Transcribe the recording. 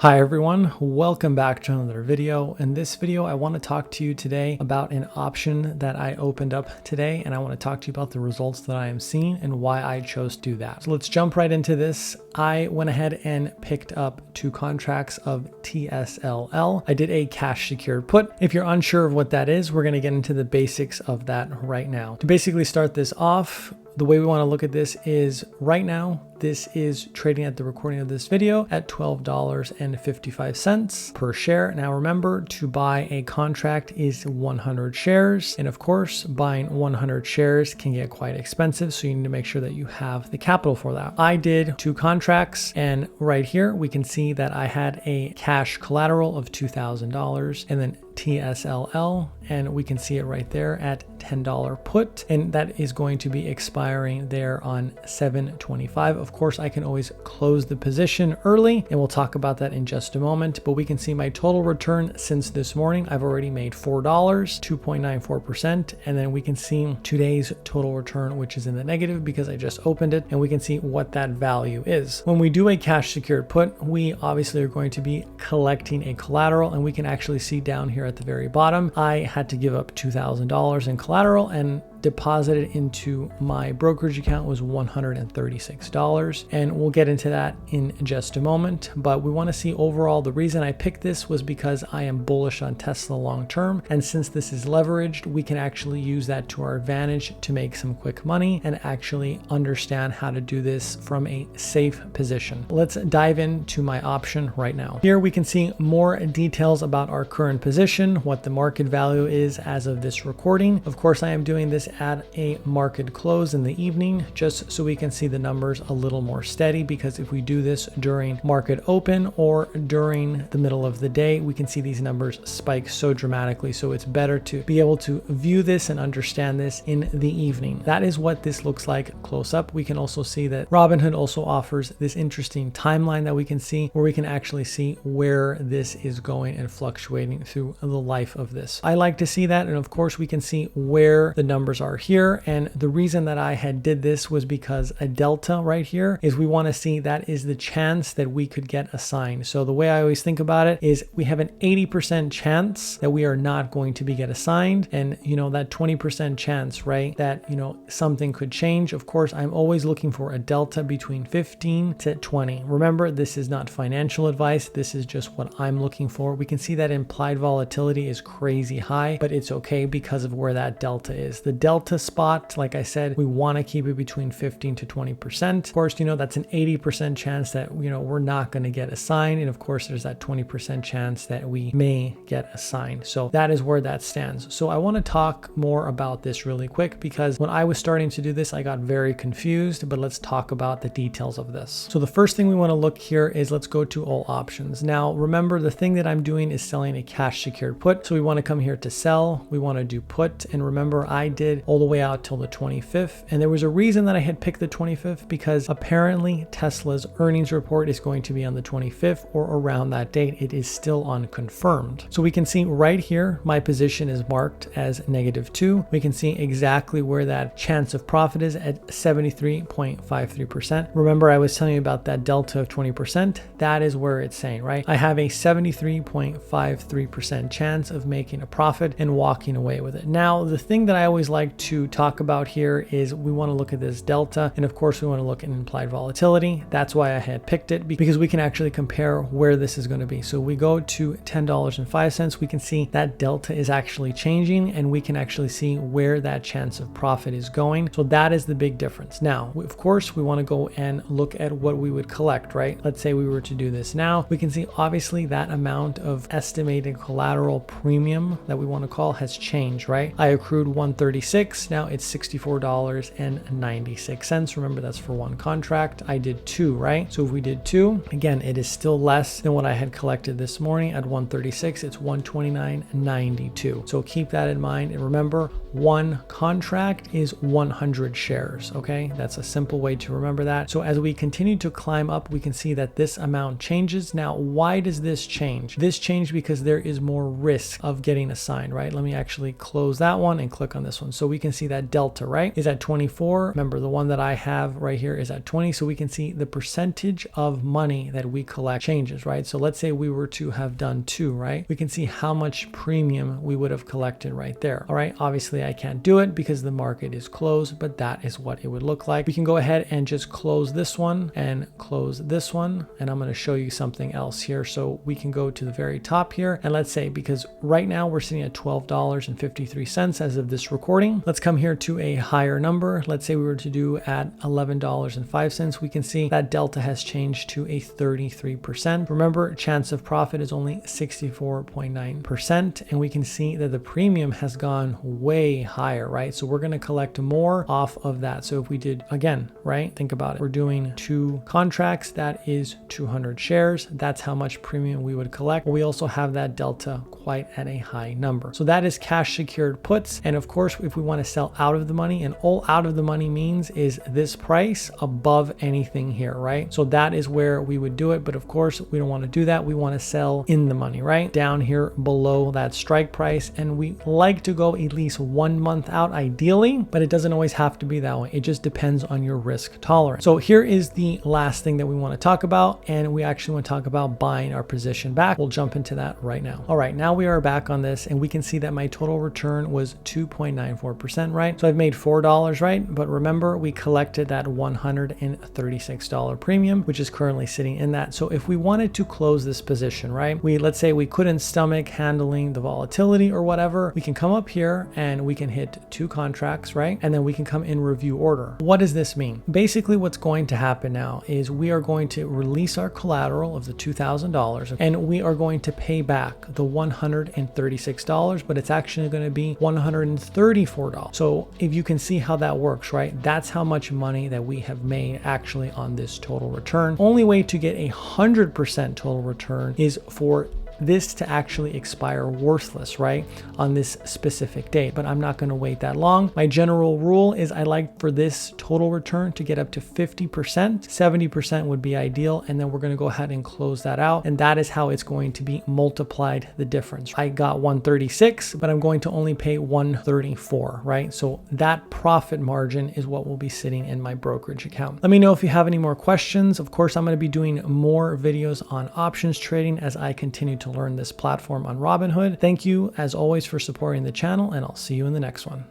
Hi everyone, welcome back to another video. In this video, I want to talk to you today about an option that I opened up today, and I want to talk to you about the results that I am seeing and why I chose to do that. So let's jump right into this. I went ahead and picked up 2 contracts of TSLL. I did a cash secured put. If you're unsure of what that is, we're going to get into the basics of that right now. To basically start this off, the way we want to look at this is right now, this is trading at the recording of this video at $12.55 per share. Now remember, to buy a contract is 100 shares. And of course, buying 100 shares can get quite expensive. So you need to make sure that you have the capital for that. I did 2 contracts, and right here, we can see that I had a cash collateral of $2,000 and then TSLL, and we can see it right there at $10 put, and that is going to be expiring there on 7/25. Of course, I can always close the position early, and we'll talk about that in just a moment, but we can see my total return since this morning. I've already made $4, 2.94%, and then we can see today's total return, which is in the negative because I just opened it, and we can see what that value is. When we do a cash secured put, we obviously are going to be collecting a collateral, and we can actually see down here at the very bottom, I had to give up $2,000 in collateral, and deposited into my brokerage account was $136, and we'll get into that in just a moment. But we want to see overall, the reason I picked this was because I am bullish on Tesla long term, and since this is leveraged, we can actually use that to our advantage to make some quick money and actually understand how to do this from a safe position. Let's dive into my option right now. Here we can see more details about our current position, what the market value is as of this recording. Of course, I am doing this at a market close in the evening, just so we can see the numbers a little more steady, because if we do this during market open or during the middle of the day, we can see these numbers spike so dramatically. So it's better to be able to view this and understand this in the evening. That is what this looks like close up. We can also see that Robinhood also offers this interesting timeline that we can see, where we can actually see where this is going and fluctuating through the life of this. I like to see that, and of course we can see where the numbers are here. And the reason that I had did this was because a delta right here is we want to see that is the chance that we could get assigned. So the way I always think about it is we have an 80% chance that we are not going to be get assigned, and that 20% chance, right, that something could change. Of course, I'm always looking for a delta between 15 to 20. Remember, this is not financial advice, this is just what I'm looking for. We can see that implied volatility is crazy high, but it's okay because of where that delta is. The delta spot, like I said, we want to keep it between 15 to 20%. Of course, that's an 80% chance that we're not going to get assigned, and of course there's that 20% chance that we may get assigned. So that is where that stands. So I want to talk more about this really quick, because when I was starting to do this, I got very confused, but let's talk about the details of this. So the first thing we want to look here is, let's go to all options. Now remember, the thing that I'm doing is selling a cash secured put. So we want to come here to sell, we want to do put, and remember, I did all the way out till the 25th. And there was a reason that I had picked the 25th, because apparently Tesla's earnings report is going to be on the 25th or around that date. It is still unconfirmed. So we can see right here, my position is marked as -2. We can see exactly where that chance of profit is at 73.53%. Remember, I was telling you about that delta of 20%. That is where it's saying, right? I have a 73.53% chance of making a profit and walking away with it. Now, the thing that I always like to talk about here is we want to look at this delta, and of course we want to look at implied volatility. That's why I had picked it, because we can actually compare where this is going to be. So we go to $10.05, we can see that delta is actually changing, and we can actually see where that chance of profit is going. So that is the big difference. Now, of course, we want to go and look at what we would collect, right? Let's say we were to do this now. We can see obviously that amount of estimated collateral premium that we want to call has changed, right? I accrued 136, now it's $64.96. Remember, that's for 1 contract. I did 2, right? So if we did 2, again, it is still less than what I had collected this morning at 136. It's 129.92. So keep that in mind. And remember, 1 contract is 100 shares. Okay, that's a simple way to remember that. So as we continue to climb up, we can see that this amount changes. Now, why does this change? This changed because there is more risk of getting assigned, right? Let me actually close that one and click on this one. So So we can see that delta, right, is at 24. Remember, the one that I have right here is at 20. So we can see the percentage of money that we collect changes, right? So let's say we were to have done 2, right? We can see how much premium we would have collected right there. All right. Obviously I can't do it because the market is closed, but that is what it would look like. We can go ahead and just close this one and close this one. And I'm going to show you something else here. So we can go to the very top here. And let's say, because right now we're sitting at $12.53 as of this recording. Let's come here to a higher number. Let's say we were to do at $11.05. We can see that delta has changed to a 33%. Remember, chance of profit is only 64.9%. And we can see that the premium has gone way higher, right? So we're going to collect more off of that. So if we did, again, right, think about it. We're doing 2 contracts. That is 200 shares. That's how much premium we would collect. We also have that delta quite at a high number. So that is cash secured puts. And of course, if we want to sell out of the money, and all out of the money means is this price above anything here, right? So that is where we would do it. But of course, we don't want to do that. We want to sell in the money, right? Down here below that strike price. And we like to go at least 1 month out ideally, but it doesn't always have to be that way. It just depends on your risk tolerance. So here is the last thing that we want to talk about. And we actually want to talk about buying our position back. We'll jump into that right now. All right, now we are back on this and we can see that my total return was 2.94%, right? So I've made $4, right? But remember, we collected that $136 premium, which is currently sitting in that. So if we wanted to close this position, right? Let's say we couldn't stomach handling the volatility or whatever, we can come up here and we can hit 2 contracts, right? And then we can come in review order. What does this mean? Basically, what's going to happen now is we are going to release our collateral of the $2,000 and we are going to pay back the $136, but it's actually going to be $134. So if you can see how that works, right? That's how much money that we have made actually on this total return. Only way to get 100% total return is for this to actually expire worthless, right, on this specific date. But I'm not going to wait that long. My general rule is I like for this total return to get up to 50%. 70% would be ideal. And then we're going to go ahead and close that out. And that is how it's going to be multiplied, the difference. I got 136, but I'm going to only pay 134, right? So that profit margin is what will be sitting in my brokerage account. Let me know if you have any more questions. Of course, I'm going to be doing more videos on options trading as I continue to learn this platform on Robinhood. Thank you as always for supporting the channel, and I'll see you in the next one.